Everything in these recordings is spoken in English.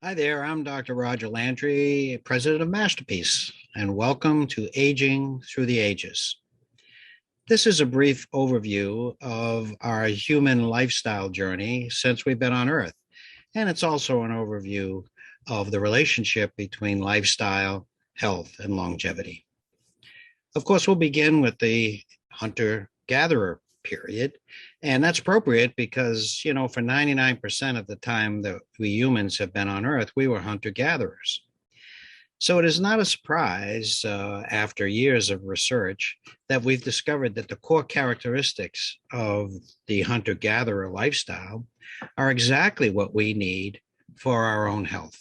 Hi there, I'm Dr. Roger Landry, president of Masterpiece, and welcome to Aging Through the Ages. This is a brief overview of our human lifestyle journey since we've been on Earth, and it's also an overview of the relationship between lifestyle, health, and longevity. Of course, we'll begin with the hunter gatherer period. And that's appropriate because, for 99% of the time that we humans have been on Earth, we were hunter gatherers. So it is not a surprise after years of research that we've discovered that the core characteristics of the hunter gatherer lifestyle are exactly what we need for our own health.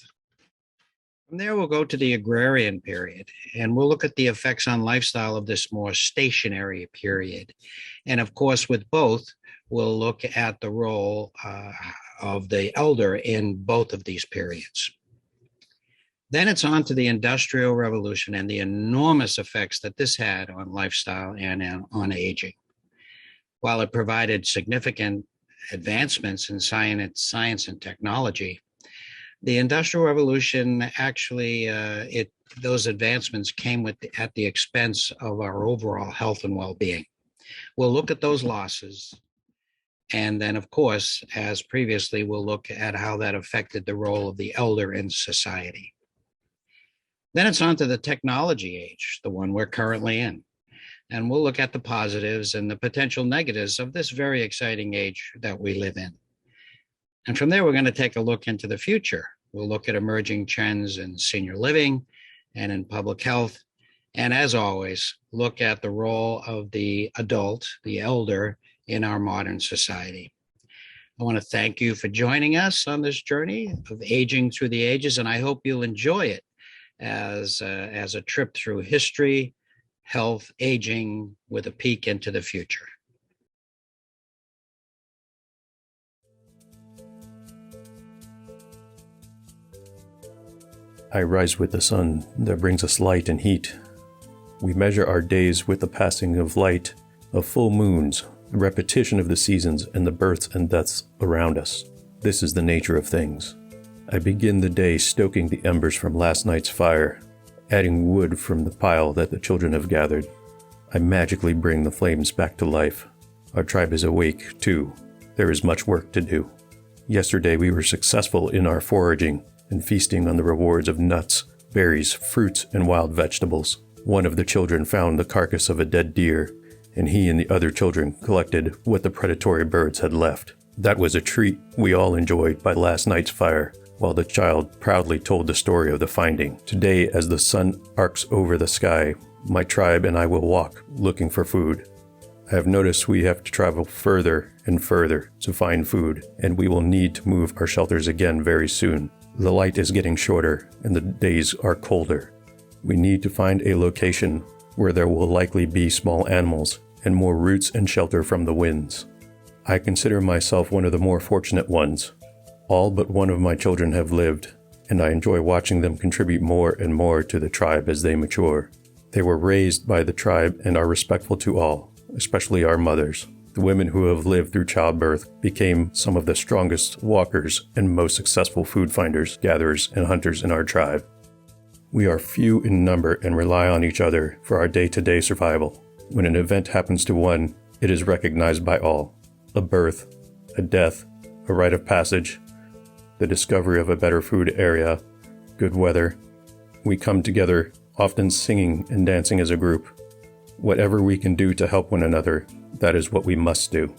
From there, we'll go to the agrarian period, and we'll look at the effects on lifestyle of this more stationary period. And of course, with both, we'll look at the role of the elder in both of these periods. Then it's on to the Industrial Revolution and the enormous effects that this had on lifestyle and on aging. While it provided significant advancements in science and technology, the Industrial Revolution actually, those advancements came at the expense of our overall health and well-being. We'll look at those losses, and then, of course, as previously, we'll look at how that affected the role of the elder in society. Then it's on to the technology age, the one we're currently in, and we'll look at the positives and the potential negatives of this very exciting age that we live in. And from there, we're going to take a look into the future. We'll look at emerging trends in senior living and in public health. And as always, look at the role of the adult, the elder, in our modern society. I want to thank you for joining us on this journey of aging through the ages, and I hope you'll enjoy it as a trip through history, health, aging, with a peek into the future. I rise with the sun that brings us light and heat. We measure our days with the passing of light, of full moons, the repetition of the seasons, and the births and deaths around us. This is the nature of things. I begin the day stoking the embers from last night's fire, adding wood from the pile that the children have gathered. I magically bring the flames back to life. Our tribe is awake, too. There is much work to do. Yesterday we were successful in our foraging and feasting on the rewards of nuts, berries, fruits, and wild vegetables. One of the children found the carcass of a dead deer, and he and the other children collected what the predatory birds had left. That was a treat we all enjoyed by last night's fire, while the child proudly told the story of the finding. Today, as the sun arcs over the sky, my tribe and I will walk, looking for food. I have noticed we have to travel further and further to find food, and we will need to move our shelters again very soon. The light is getting shorter, and the days are colder. We need to find a location where there will likely be small animals and more roots and shelter from the winds. I consider myself one of the more fortunate ones. All but one of my children have lived, and I enjoy watching them contribute more and more to the tribe as they mature. They were raised by the tribe and are respectful to all, especially our mothers. The women who have lived through childbirth became some of the strongest walkers and most successful food finders, gatherers, and hunters in our tribe. We are few in number and rely on each other for our day-to-day survival. When an event happens to one, it is recognized by all. A birth, a death, a rite of passage, the discovery of a better food area, good weather. We come together, often singing and dancing as a group. Whatever we can do to help one another, that is what we must do.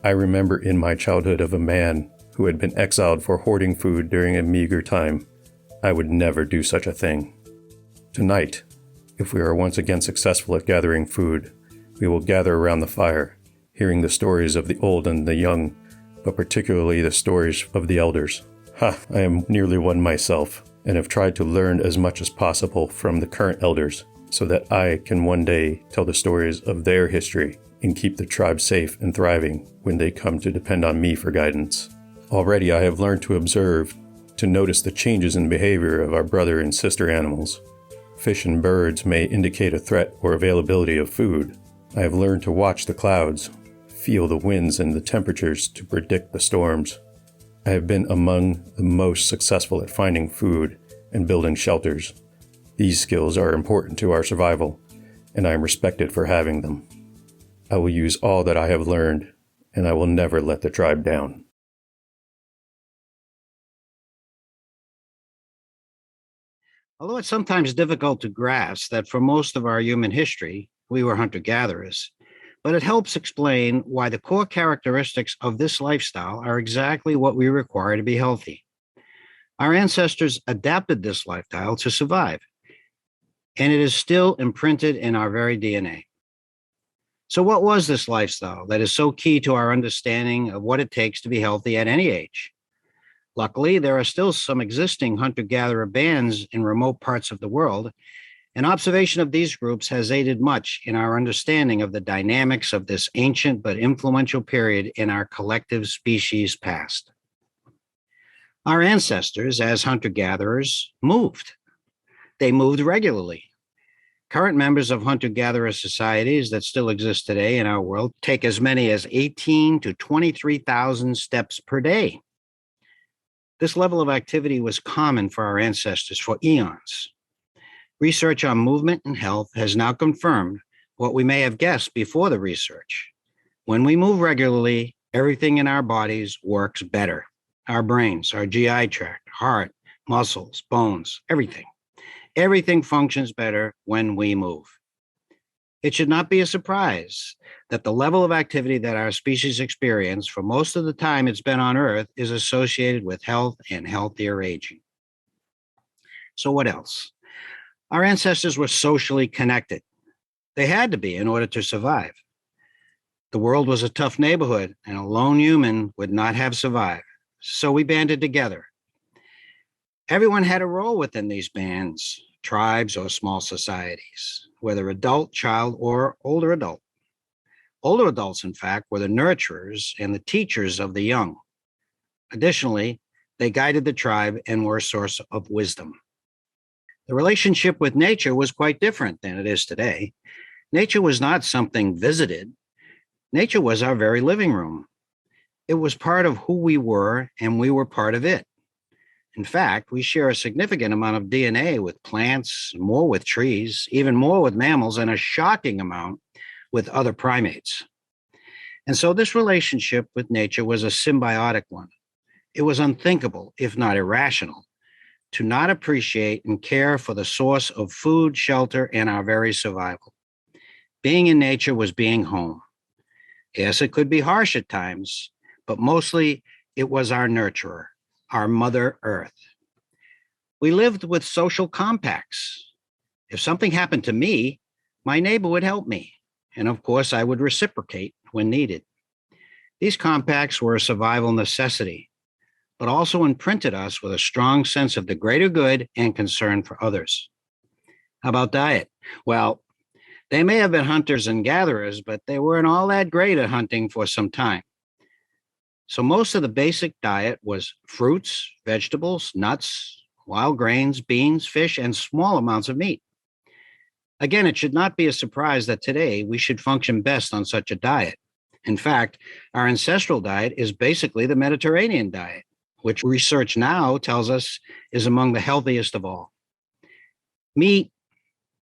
I remember in my childhood of a man who had been exiled for hoarding food during a meager time. I would never do such a thing. Tonight, if we are once again successful at gathering food, we will gather around the fire, hearing the stories of the old and the young, but particularly the stories of the elders. I am nearly one myself, and have tried to learn as much as possible from the current elders, so that I can one day tell the stories of their history and keep the tribe safe and thriving when they come to depend on me for guidance. Already I have learned to observe, to notice the changes in behavior of our brother and sister animals. Fish and birds may indicate a threat or availability of food. I have learned to watch the clouds, feel the winds and the temperatures to predict the storms. I have been among the most successful at finding food and building shelters. These skills are important to our survival, and I am respected for having them. I will use all that I have learned, and I will never let the tribe down. Although it's sometimes difficult to grasp that for most of our human history, we were hunter gatherers, but it helps explain why the core characteristics of this lifestyle are exactly what we require to be healthy. Our ancestors adapted this lifestyle to survive, and it is still imprinted in our very DNA. So, what was this lifestyle that is so key to our understanding of what it takes to be healthy at any age? Luckily, there are still some existing hunter gatherer bands in remote parts of the world, and observation of these groups has aided much in our understanding of the dynamics of this ancient but influential period in our collective species past. Our ancestors, as hunter gatherers, moved. They moved regularly. Current members of hunter gatherer societies that still exist today in our world take as many as 18 to 23,000 steps per day. This level of activity was common for our ancestors for eons. Research on movement and health has now confirmed what we may have guessed before the research. When we move regularly, everything in our bodies works better. Our brains, our GI tract, heart, muscles, bones, everything. Everything functions better when we move. It should not be a surprise that the level of activity that our species experience for most of the time it's been on Earth is associated with health and healthier aging. So, what else? Our ancestors were socially connected. They had to be in order to survive. The world was a tough neighborhood, and a lone human would not have survived. So we banded together. Everyone had a role within these bands, tribes, or small societies, whether adult, child, or older adult. Older adults, in fact, were the nurturers and the teachers of the young. Additionally, they guided the tribe and were a source of wisdom. The relationship with nature was quite different than it is today. Nature was not something visited. Nature was our very living room. It was part of who we were, and we were part of it. In fact, we share a significant amount of DNA with plants, more with trees, even more with mammals, and a shocking amount with other primates. And so this relationship with nature was a symbiotic one. It was unthinkable, if not irrational, to not appreciate and care for the source of food, shelter, and our very survival. Being in nature was being home. Yes, it could be harsh at times, but mostly it was our nurturer, our Mother Earth. We lived with social compacts. If something happened to me, my neighbor would help me. And of course, I would reciprocate when needed. These compacts were a survival necessity, but also imprinted us with a strong sense of the greater good and concern for others. How about diet? Well, they may have been hunters and gatherers, but they weren't all that great at hunting for some time. So most of the basic diet was fruits, vegetables, nuts, wild grains, beans, fish, and small amounts of meat. Again, it should not be a surprise that today we should function best on such a diet. In fact, our ancestral diet is basically the Mediterranean diet, which research now tells us is among the healthiest of all. Meat,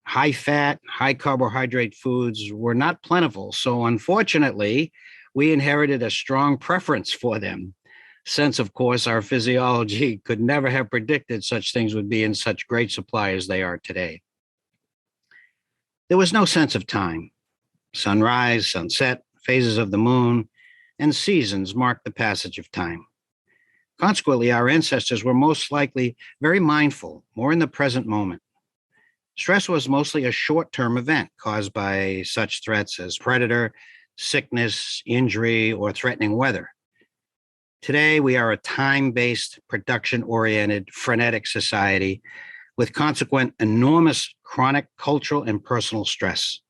high fat, high carbohydrate foods were not plentiful, so unfortunately, we inherited a strong preference for them, since, of course, our physiology could never have predicted such things would be in such great supply as they are today. There was no sense of time. Sunrise, sunset, phases of the moon, and seasons marked the passage of time. Consequently, our ancestors were most likely very mindful, more in the present moment. Stress was mostly a short-term event caused by such threats as predator, sickness, injury, or threatening weather. Today, we are a time-based, production-oriented, frenetic society with consequent enormous chronic cultural and personal stress.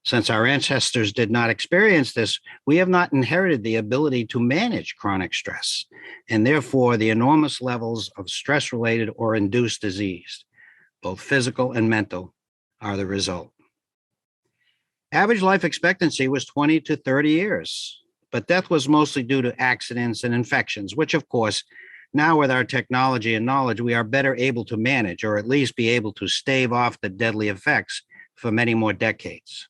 Since our ancestors did not experience this, we have not inherited the ability to manage chronic stress, and therefore the enormous levels of stress-related or induced disease, both physical and mental, are the result. Average life expectancy was 20 to 30 years. but death was mostly due to accidents and infections, which, of course, now with our technology and knowledge, we are better able to manage, or at least be able to stave off the deadly effects for many more decades.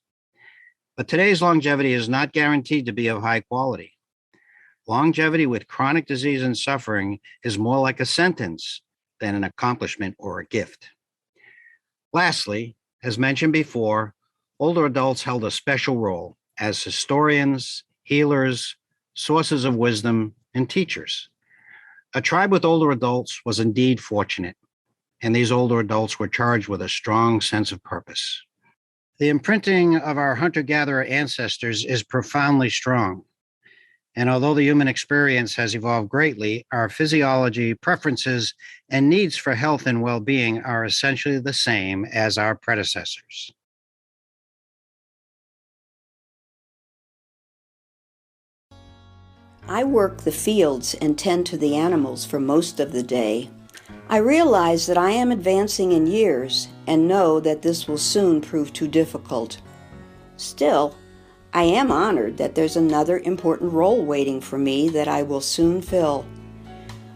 But today's longevity is not guaranteed to be of high quality. Longevity with chronic disease and suffering is more like a sentence than an accomplishment or a gift. Lastly, as mentioned before, older adults held a special role as historians, healers, sources of wisdom, and teachers. A tribe with older adults was indeed fortunate, and these older adults were charged with a strong sense of purpose. The imprinting of our hunter gatherer ancestors is profoundly strong. And although the human experience has evolved greatly, our physiology, preferences, and needs for health and well being are essentially the same as our predecessors. I work the fields and tend to the animals for most of the day. I realize that I am advancing in years and know that this will soon prove too difficult. Still, I am honored that there's another important role waiting for me that I will soon fill.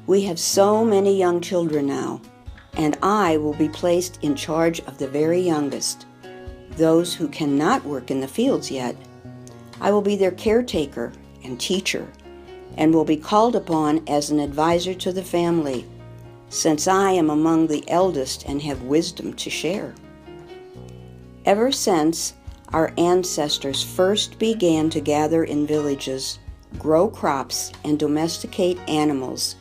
We have so many young children now, and I will be placed in charge of the very youngest, those who cannot work in the fields yet. I will be their caretaker and teacher, and will be called upon as an advisor to the family, since I am among the eldest and have wisdom to share. Ever since our ancestors first began to gather in villages, grow crops, and domesticate animals,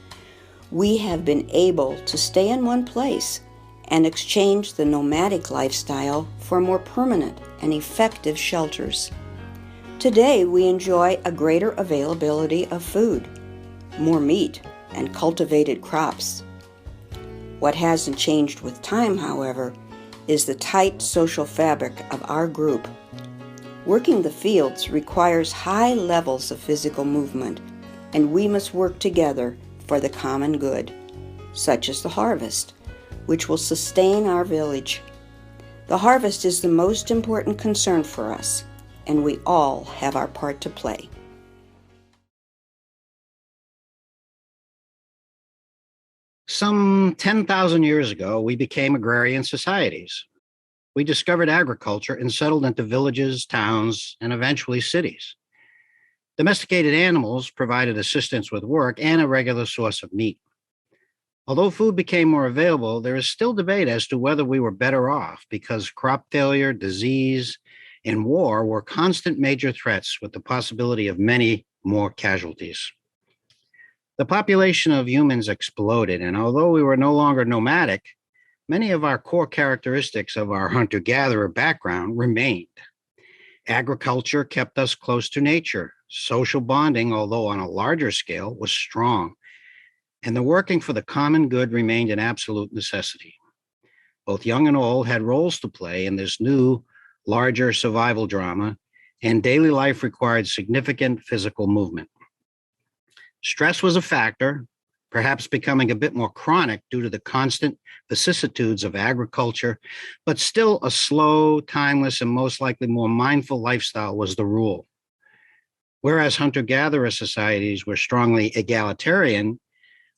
we have been able to stay in one place and exchange the nomadic lifestyle for more permanent and effective shelters. Today, we enjoy a greater availability of food, more meat, and cultivated crops. What hasn't changed with time, however, is the tight social fabric of our group. Working the fields requires high levels of physical movement, and we must work together for the common good, such as the harvest, which will sustain our village. The harvest is the most important concern for us, and we all have our part to play. Some 10,000 years ago, we became agrarian societies. We discovered agriculture and settled into villages, towns, and eventually cities. Domesticated animals provided assistance with work and a regular source of meat. Although food became more available, there is still debate as to whether we were better off because crop failure, disease, and war were constant major threats with the possibility of many more casualties. The population of humans exploded, and although we were no longer nomadic, many of our core characteristics of our hunter-gatherer background remained. Agriculture kept us close to nature. Social bonding, although on a larger scale, was strong, and the working for the common good remained an absolute necessity. Both young and old had roles to play in this new, larger survival drama, and daily life required significant physical movement. Stress was a factor, perhaps becoming a bit more chronic due to the constant vicissitudes of agriculture, but still a slow, timeless, and most likely more mindful lifestyle was the rule. Whereas hunter-gatherer societies were strongly egalitarian,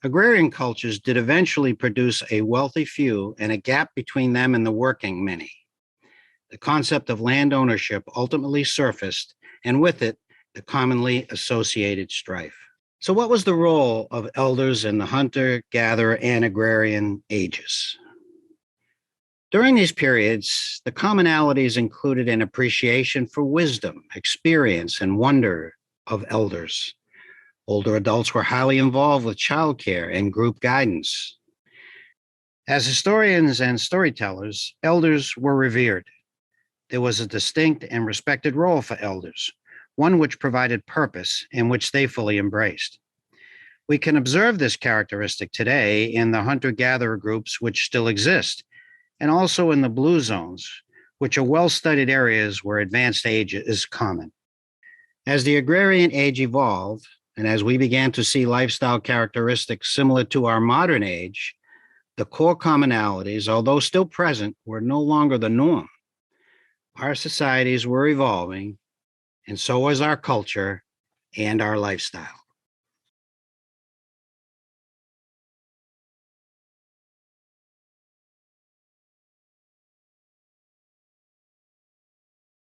agrarian cultures did eventually produce a wealthy few and a gap between them and the working many. The concept of land ownership ultimately surfaced, and with it, the commonly associated strife. So, what was the role of elders in the hunter, gatherer, and agrarian ages? During these periods, the commonalities included an appreciation for wisdom, experience, and wonder of elders. Older adults were highly involved with childcare and group guidance. As historians and storytellers, elders were revered. There was a distinct and respected role for elders, one which provided purpose and which they fully embraced. We can observe this characteristic today in the hunter-gatherer groups which still exist, and also in the blue zones, which are well-studied areas where advanced age is common. As the agrarian age evolved, and as we began to see lifestyle characteristics similar to our modern age, the core commonalities, although still present, were no longer the norm. Our societies were evolving, and so was our culture and our lifestyle.